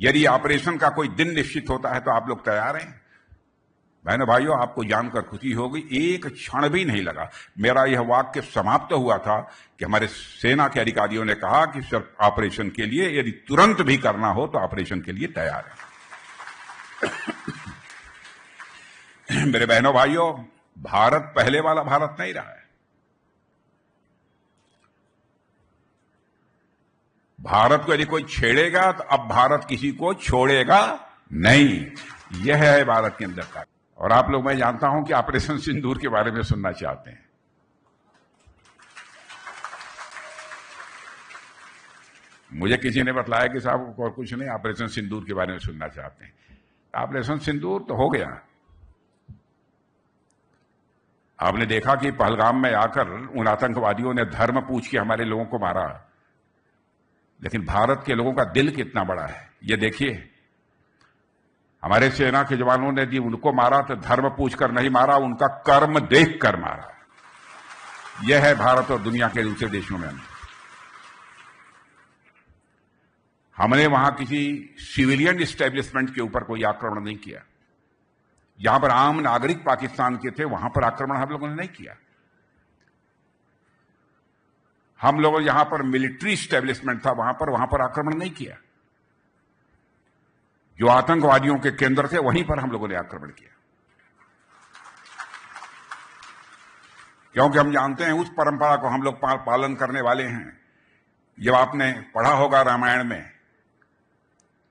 यदि ऑपरेशन का कोई दिन निश्चित होता है तो आप लोग तैयार हैं? बहनों भाइयों, आपको जानकर खुशी होगी, एक क्षण भी नहीं लगा। मेरा यह वाक्य समाप्त हुआ था कि हमारे सेना के अधिकारियों ने कहा कि सर, ऑपरेशन के लिए यदि तुरंत भी करना हो तो ऑपरेशन के लिए तैयार है। मेरे बहनों भाइयों, भारत पहले वाला भारत नहीं रहा है। भारत को यदि कोई छेड़ेगा तो अब भारत किसी को छोड़ेगा नहीं। यह है भारत के अंदर का। और आप लोग, मैं जानता हूं कि ऑपरेशन सिंदूर के बारे में सुनना चाहते हैं। मुझे किसी ने बतलाया कि साहब और कुछ नहीं, ऑपरेशन सिंदूर के बारे में सुनना चाहते हैं। ऑपरेशन सिंदूर तो हो गया। आपने देखा कि पहलगाम में आकर उन आतंकवादियों ने धर्म पूछ के हमारे लोगों को मारा, लेकिन भारत के लोगों का दिल कितना बड़ा है ये देखिए। हमारे सेना के जवानों ने यदि उनको मारा तो धर्म पूछकर नहीं मारा, उनका कर्म देखकर मारा। यह है भारत और दुनिया के दूसरे देशों में। हमने वहां किसी सिविलियन इस्टेब्लिशमेंट के ऊपर कोई आक्रमण नहीं किया। जहां पर आम नागरिक पाकिस्तान के थे वहां पर आक्रमण हम लोगों ने नहीं किया। हम लोगों ने यहां पर मिलिट्री इस्टेब्लिशमेंट था वहां पर आक्रमण नहीं किया। जो आतंकवादियों के केंद्र थे वहीं पर हम लोगों ने आक्रमण किया, क्योंकि हम जानते हैं उस परंपरा को हम लोग पालन करने वाले हैं। जब आपने पढ़ा होगा रामायण में,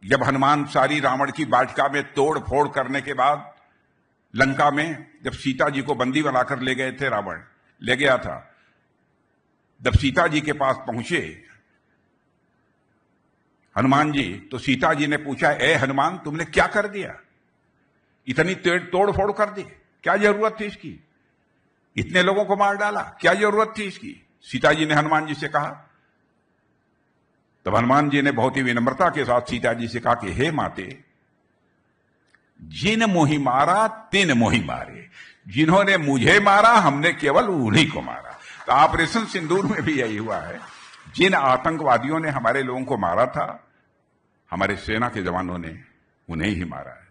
जब हनुमान सारी रावण की वाटिका में तोड़ फोड़ करने के बाद लंका में जब सीता जी को बंदी बनाकर ले गए थे, रावण ले गया था, जब सीता जी के पास पहुंचे हनुमान जी, तो सीता जी ने पूछा, ए हनुमान, तुमने क्या कर दिया? इतनी तोड़ फोड़ कर दी, क्या जरूरत थी इसकी? इतने लोगों को मार डाला, क्या जरूरत थी इसकी? सीता जी ने हनुमान जी से कहा। तब हनुमान जी ने बहुत ही विनम्रता के साथ सीता जी से कहा कि हे माते, जिन मोहि मारा तिन मोहि मारे। जिन्होंने मुझे मारा हमने केवल उन्हीं को मारा। तो ऑपरेशन सिंदूर में भी यही हुआ है। जिन आतंकवादियों ने हमारे लोगों को मारा था, हमारे सेना के जवानों ने उन्हें ही मारा है।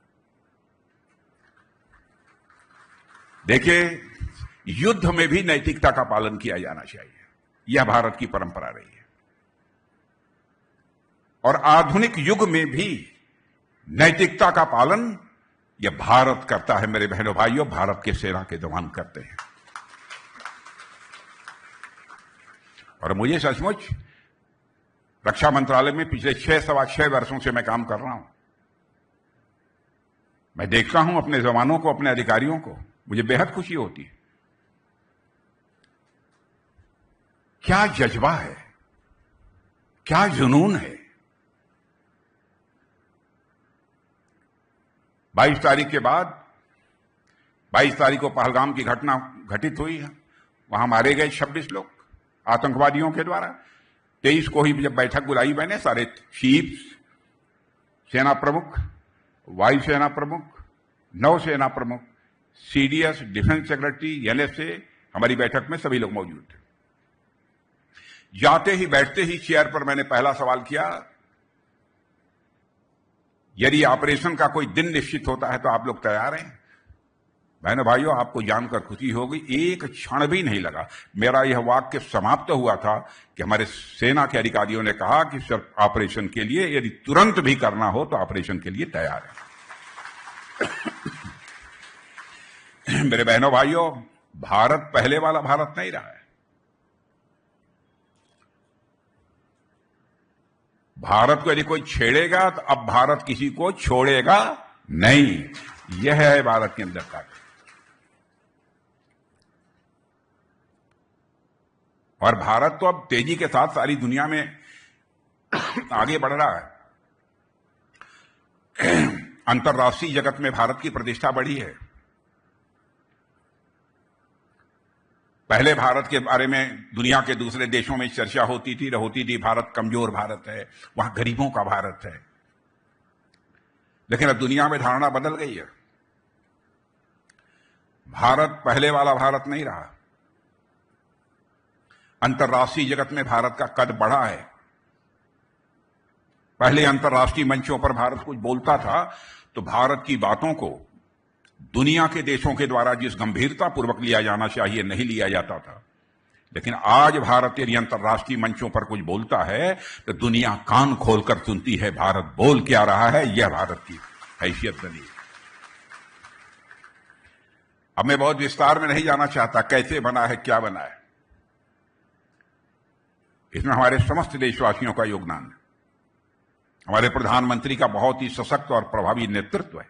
देखिए, युद्ध में भी नैतिकता का पालन किया जाना चाहिए। यह भारत की परंपरा रही है और आधुनिक युग में भी नैतिकता का पालन यह भारत करता है। मेरे बहनों भाइयों, भारत के सेना के जवान करते हैं। और मुझे सचमुच रक्षा मंत्रालय में पिछले 6-6.25 वर्षों से मैं काम कर रहा हूं। मैं देखता हूं अपने जवानों को, अपने अधिकारियों को, मुझे बेहद खुशी होती है। क्या जज्बा है, क्या जुनून है। 22 तारीख के बाद, 22 तारीख को पहलगाम की घटना घटित हुई है। वहां मारे गए 26 लोग आतंकवादियों के द्वारा। 23 को ही जब बैठक बुलाई मैंने, सारे चीफ्स, सेना प्रमुख, वायुसेना प्रमुख, नौसेना प्रमुख, सीडीएस, डिफेंस सेक्रेटरी, एनएसए, हमारी बैठक में सभी लोग मौजूद थे। जाते ही बैठते ही चेयर पर मैंने पहला सवाल किया, यदि ऑपरेशन का कोई दिन निश्चित होता है तो आप लोग तैयार हैं? बहनों भाइयों, आपको जानकर खुशी होगी, एक क्षण भी नहीं लगा। मेरा यह वाक्य समाप्त हुआ था कि हमारे सेना के अधिकारियों ने कहा कि सर, ऑपरेशन के लिए यदि तुरंत भी करना हो तो ऑपरेशन के लिए तैयार है। मेरे बहनों भाइयों, भारत पहले वाला भारत नहीं रहा है। भारत को यदि कोई छेड़ेगा तो अब भारत किसी को छोड़ेगा नहीं। यह है भारत के अंदर का। और भारत तो अब तेजी के साथ सारी दुनिया में आगे बढ़ रहा है। अंतर्राष्ट्रीय जगत में भारत की प्रतिष्ठा बढ़ी है। पहले भारत के बारे में दुनिया के दूसरे देशों में चर्चा होती थी भारत कमजोर भारत है, वहां गरीबों का भारत है। लेकिन अब दुनिया में धारणा बदल गई है। भारत पहले वाला भारत नहीं रहा। अंतर्राष्ट्रीय जगत में भारत का कद बढ़ा है। पहले अंतर्राष्ट्रीय मंचों पर भारत कुछ बोलता था तो भारत की बातों को दुनिया के देशों के द्वारा जिस गंभीरता पूर्वक लिया जाना चाहिए नहीं लिया जाता था। लेकिन आज भारत यदि अंतर्राष्ट्रीय मंचों पर कुछ बोलता है तो दुनिया कान खोलकर सुनती है भारत बोल क्या रहा है, यह भारत की हैसियत बनी। अब मैं बहुत विस्तार में नहीं जाना चाहता कैसे बना है, क्या बना है। इसमें हमारे समस्त देशवासियों का योगदान है। हमारे प्रधानमंत्री का बहुत ही सशक्त और प्रभावी नेतृत्व है।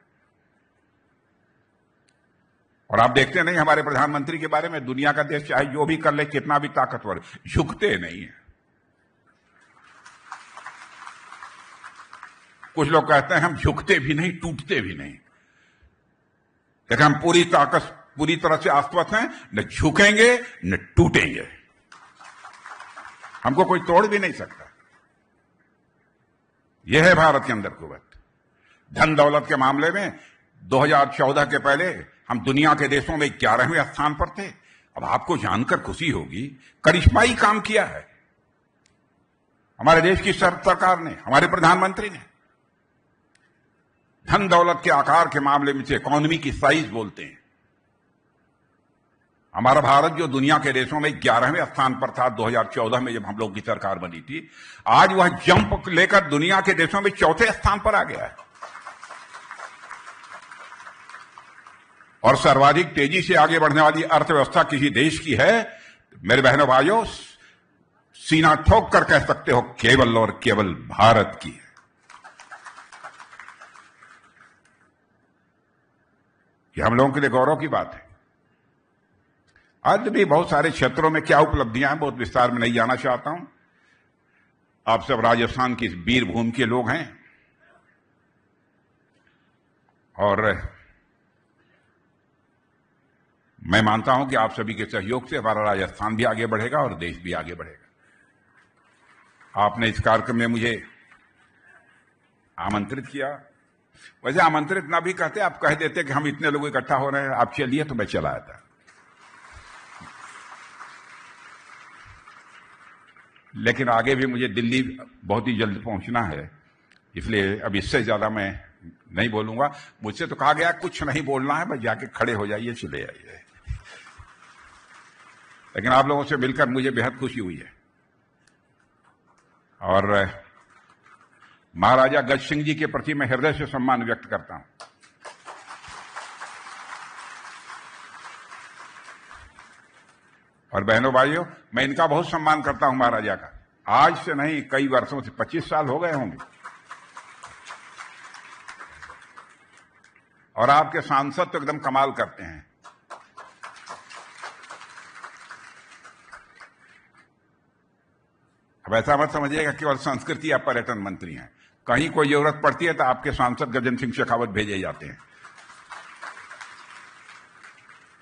और आप देखते नहीं हमारे प्रधानमंत्री के बारे में, दुनिया का देश चाहे जो भी कर ले, कितना भी ताकतवर, झुकते नहीं है। कुछ लोग कहते हैं हम झुकते भी नहीं, टूटते भी नहीं, लेकिन हम पूरी तरह से आश्वस्त हैं, न झुकेंगे न टूटेंगे। हमको कोई तोड़ भी नहीं सकता। यह है भारत के अंदर कुव्वत। धन दौलत के मामले में 2014 के पहले हम दुनिया के देशों में 11वें स्थान पर थे। अब आपको जानकर खुशी होगी, करिश्माई काम किया है हमारे देश की सरकार ने, हमारे प्रधानमंत्री ने। धन दौलत के आकार के मामले में से इकोनॉमी की साइज बोलते हैं। हमारा भारत जो दुनिया के देशों में 11वें स्थान पर था 2014 में जब हम लोग की सरकार बनी थी, आज वह जंप लेकर दुनिया के देशों में 4थे स्थान पर आ गया है। और सर्वाधिक तेजी से आगे बढ़ने वाली अर्थव्यवस्था किसी देश की है, मेरे बहनों भाइयों, सीना ठोक कर कह सकते हो केवल और केवल भारत की है। यह हम लोगों के लिए गौरव की बात है। आज भी बहुत सारे क्षेत्रों में क्या उपलब्धियां हैं, बहुत विस्तार में नहीं जाना चाहता हूं। आप सब राजस्थान की वीर भूमि के लोग हैं और मैं मानता हूं कि आप सभी के सहयोग से हमारा राजस्थान भी आगे बढ़ेगा और देश भी आगे बढ़ेगा। आपने इस कार्यक्रम में मुझे आमंत्रित किया। वैसे आमंत्रित ना भी कहते, आप कह देते कि हम इतने लोग इकट्ठा हो रहे हैं, आप चलिए, तो मैं चला आता। लेकिन आगे भी मुझे दिल्ली बहुत ही जल्द पहुंचना है, इसलिए अब इससे ज्यादा मैं नहीं बोलूंगा। मुझसे तो कहा गया कुछ नहीं बोलना है, बस जाके खड़े हो जाइए, चले आइए। लेकिन आप लोगों से मिलकर मुझे बेहद खुशी हुई है और महाराजा गज सिंह जी के प्रति मैं हृदय से सम्मान व्यक्त करता हूं। और बहनों भाइयों, मैं इनका बहुत सम्मान करता हूं, महाराजा का। आज से नहीं, कई वर्षों से, 25 साल हो गए होंगे। और आपके सांसद तो एकदम कमाल करते हैं। अब ऐसा मत समझिएगा केवल संस्कृति या पर्यटन मंत्री हैं। कहीं कोई जरूरत पड़ती है तो आपके सांसद गजेंद्र सिंह शेखावत भेजे जाते हैं।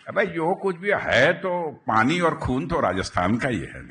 भाई जो कुछ भी है तो पानी और खून तो राजस्थान का ही है।